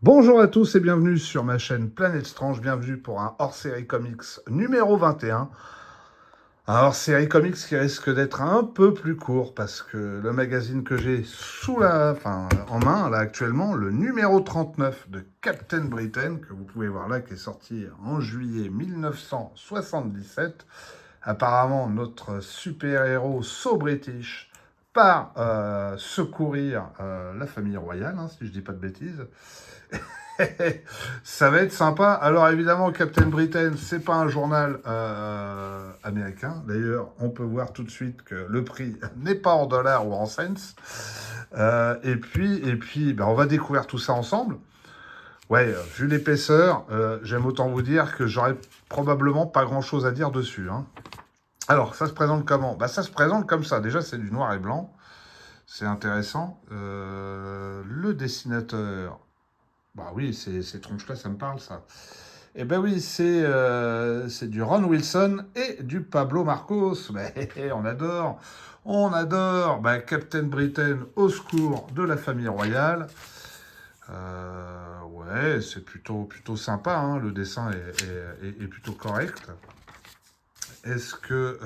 Bonjour à tous et bienvenue sur ma chaîne Planète Strange. Bienvenue pour un hors-série comics numéro 21. Un hors-série comics qui risque d'être un peu plus court parce que le magazine que j'ai en main là actuellement, le numéro 39 de Captain Britain, que vous pouvez voir là, qui est sorti en juillet 1977. Apparemment, notre super-héros So British part secourir la famille royale, hein, si je dis pas de bêtises. Ça va être sympa. Alors évidemment, Captain Britain, c'est pas un journal américain. D'ailleurs, on peut voir tout de suite que le prix n'est pas en dollars ou en cents. Et puis, on va découvrir tout ça ensemble. Ouais, vu l'épaisseur, j'aime autant vous dire que j'aurais probablement pas grand-chose à dire dessus, hein. Alors, ça se présente comment? Bah, ça se présente comme ça. Déjà, c'est du noir et blanc. C'est intéressant. Le dessinateur, bah oui, ces tronches-là, ça me parle, ça. Eh ben oui, c'est du Ron Wilson et du Pablo Marcos. Mais on adore, on adore. Bah, Captain Britain au secours de la famille royale. Ouais, c'est plutôt sympa, hein. Le dessin est plutôt correct. Est-ce que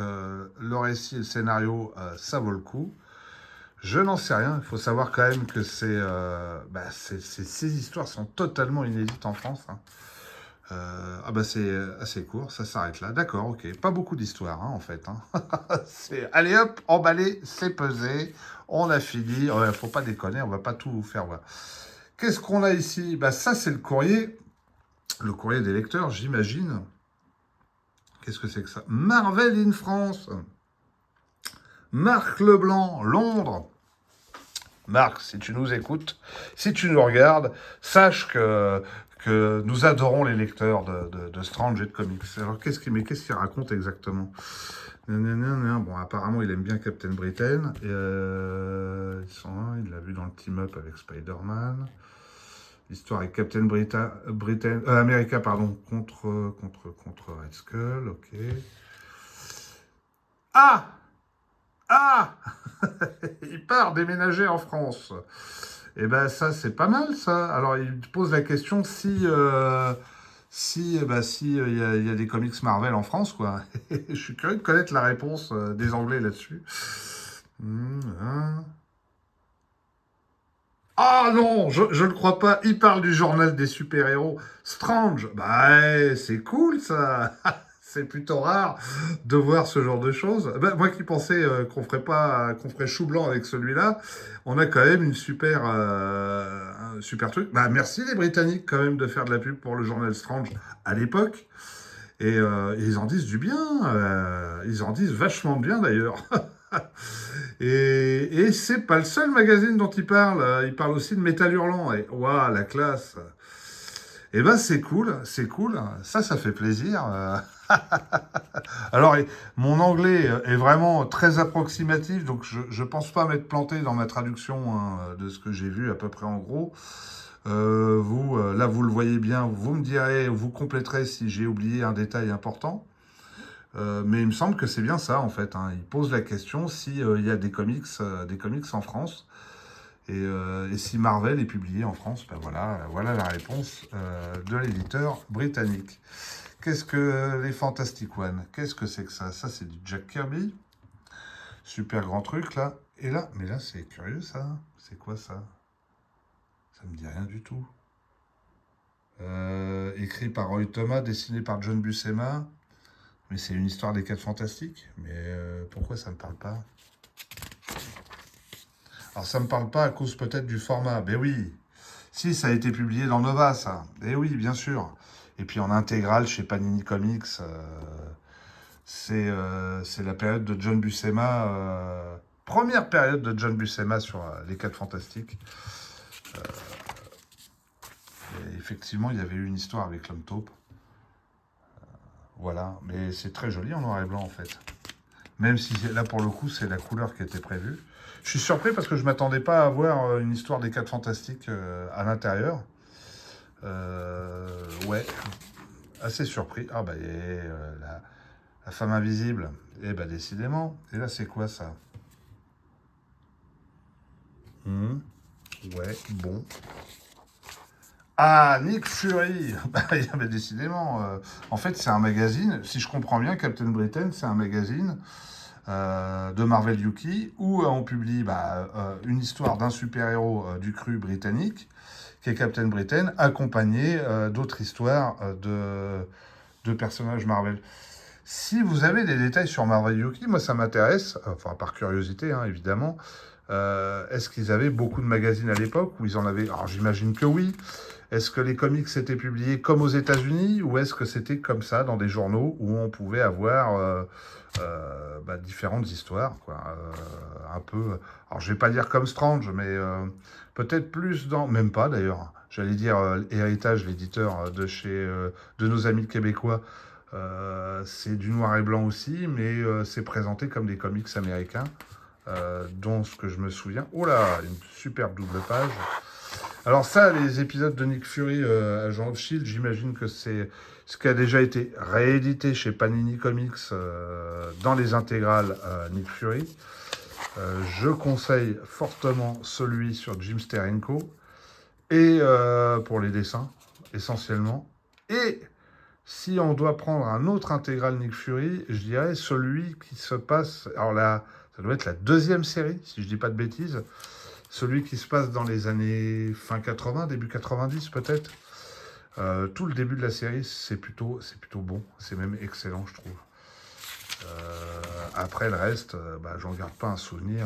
le récit et le scénario, ça vaut le coup? Je n'en sais rien. Il faut savoir quand même que ces histoires sont totalement inédites en France, hein. C'est assez court, ça s'arrête là. D'accord, ok. Pas beaucoup d'histoires, hein, en fait, hein. Allez hop, emballé, c'est pesé. On a fini. Ouais, faut pas déconner, on va pas tout vous faire voir. Qu'est-ce qu'on a ici? Bah, ça, c'est le courrier. Le courrier des lecteurs, j'imagine. Qu'est-ce que c'est que ça? Marvel in France. Marc Leblanc, Londres. Marc, si tu nous écoutes, si tu nous regardes, sache que nous adorons les lecteurs de Strange et de comics. Alors, qu'est-ce qu'il raconte exactement? Bon, apparemment, il aime bien Captain Britain. Il l'a vu dans le team-up avec Spider-Man. L'histoire avec Captain America, pardon, contre Red Skull, ok. Ah! Ah! Il part déménager en France. Eh ben ça, c'est pas mal, ça. Alors, il te pose la question si y a des comics Marvel en France, quoi. Je suis curieux de connaître la réponse des Anglais là-dessus. Hein. Ah non, je ne crois pas. Il parle du journal des super-héros. Strange. Bah, ouais, c'est cool, ça. C'est plutôt rare de voir ce genre de choses. Ben, moi qui pensais qu'on ferait chou blanc avec celui-là, on a quand même un super truc. Bah, merci les Britanniques quand même de faire de la pub pour le journal Strange à l'époque. Et ils en disent du bien. Ils en disent vachement bien d'ailleurs. Et c'est pas le seul magazine dont il parle. Il parle aussi de Métal Hurlant. Et waouh, la classe. Eh ben c'est cool, c'est cool. Ça fait plaisir. Alors, mon anglais est vraiment très approximatif, donc je pense pas m'être planté dans ma traduction, hein, de ce que j'ai vu à peu près en gros. Là, vous le voyez bien, vous me direz, vous compléterez si j'ai oublié un détail important. Mais il me semble que c'est bien ça, en fait, hein. Il pose la question si il y a des comics en France. Et si Marvel est publié en France, ben voilà la réponse de l'éditeur britannique. Qu'est-ce que les Fantastic One? Qu'est-ce que c'est que ça? Ça, c'est du Jack Kirby. Super grand truc, là. Et là, mais là, c'est curieux, ça. C'est quoi, ça? Ça me dit rien du tout. Écrit par Roy Thomas, dessiné par John Buscema. Mais c'est une histoire des 4 Fantastiques. Mais pourquoi ça me parle pas? Alors, ça me parle pas à cause peut-être du format. Ben oui. Si, ça a été publié dans Nova, ça. Eh oui, bien sûr. Et puis en intégrale chez Panini Comics. C'est la période de John Buscema, première période de John Buscema sur les 4 Fantastiques. Et effectivement, il y avait eu une histoire avec l'homme taupe. Voilà, mais c'est très joli en noir et blanc en fait. Même si là pour le coup, c'est la couleur qui était prévue. Je suis surpris parce que je ne m'attendais pas à voir une histoire des 4 Fantastiques à l'intérieur. Ouais, assez surpris. Ah bah, la femme invisible. Eh bah, décidément. Et là, c'est quoi ça? Ouais, bon. Ah, Nick Fury. Bah, il y avait décidément. En fait, c'est un magazine. Si je comprends bien, Captain Britain, c'est un magazine de Marvel UK où on publie une histoire d'un super-héros du cru britannique, qui est Captain Britain, accompagné d'autres histoires de personnages Marvel. Si vous avez des détails sur Marvel UK, moi ça m'intéresse, enfin par curiosité hein, évidemment. Est-ce qu'ils avaient beaucoup de magazines à l'époque où ils en avaient? Alors j'imagine que oui. Est-ce que les comics étaient publiés comme aux États-Unis ou est-ce que c'était comme ça dans des journaux où on pouvait avoir différentes histoires, quoi, un peu. Alors je vais pas dire comme Strange, mais peut-être plus dans, même pas d'ailleurs. J'allais dire Héritage, l'éditeur de nos amis québécois. C'est du noir et blanc aussi, mais c'est présenté comme des comics américains, dont ce que je me souviens. Oh là, une superbe double page. Alors ça, les épisodes de Nick Fury, Agent of Shield, j'imagine que c'est ce qui a déjà été réédité chez Panini Comics dans les intégrales Nick Fury. Je conseille fortement celui sur Jim Steranko et pour les dessins essentiellement. Et si on doit prendre un autre intégral Nick Fury, je dirais celui qui se passe. Alors là, ça doit être la deuxième série, si je dis pas de bêtises. Celui qui se passe dans les années fin 80, début 90 peut-être. Tout le début de la série, c'est plutôt bon. C'est même excellent, je trouve. Après le reste, j'en garde pas un souvenir.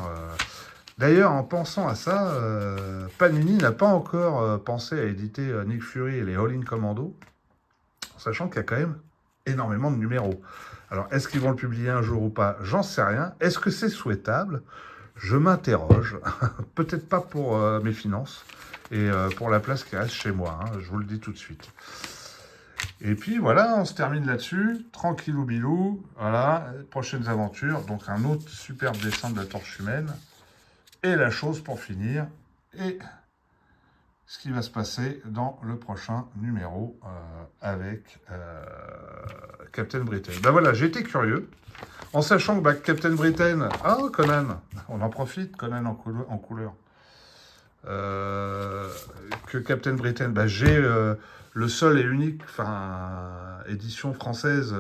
D'ailleurs, en pensant à ça, Panini n'a pas encore pensé à éditer Nick Fury et les All-In Commando, sachant qu'il y a quand même énormément de numéros. Alors, est-ce qu'ils vont le publier un jour ou pas? J'en sais rien. Est-ce que c'est souhaitable? Je m'interroge. Peut-être pas pour mes finances et pour la place qui reste chez moi. Hein, je vous le dis tout de suite. Et puis voilà, on se termine là-dessus. Tranquillou bilou. Voilà, prochaines aventures. Donc un autre superbe dessin de la Torche Humaine. Et la chose pour finir. Et ce qui va se passer dans le prochain numéro avec Captain Britain. Ben voilà, j'ai été curieux. En sachant que Captain Britain... Ah, Conan. On en profite, Conan en couleur. Que Captain Britain, j'ai le seul et unique édition française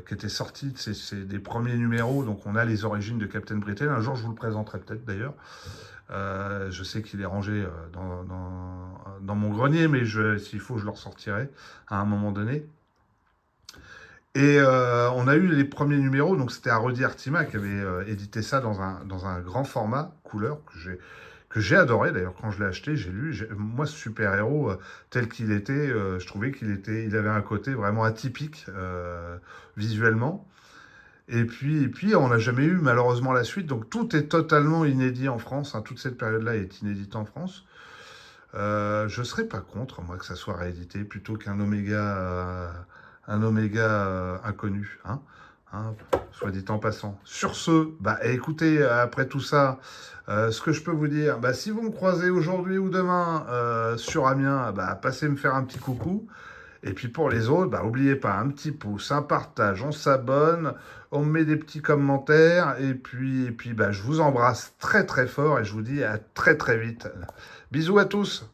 qui était sortie, c'est des premiers numéros, donc on a les origines de Captain Britain. Un jour, je vous le présenterai peut-être d'ailleurs. Je sais qu'il est rangé dans mon grenier, mais s'il faut, je le ressortirai à un moment donné. Et on a eu les premiers numéros, donc c'était Arodi Artima qui avait édité ça dans un grand format, couleur, que j'ai adoré. D'ailleurs, quand je l'ai acheté, j'ai lu. Moi, ce super-héros, tel qu'il était, je trouvais il avait un côté vraiment atypique visuellement. Et puis, on n'a jamais eu malheureusement la suite, donc tout est totalement inédit en France. Hein, toute cette période-là est inédite en France. Je ne serais pas contre, moi, que ça soit réédité plutôt qu'un Oméga inconnu, hein, soit dit en passant. Sur ce, écoutez, après tout ça, ce que je peux vous dire, si vous me croisez aujourd'hui ou demain sur Amiens, passez me faire un petit coucou. Et puis pour les autres, n'oubliez pas, un petit pouce, un partage, on s'abonne, on met des petits commentaires, et puis je vous embrasse très très fort et je vous dis à très très vite. Bisous à tous.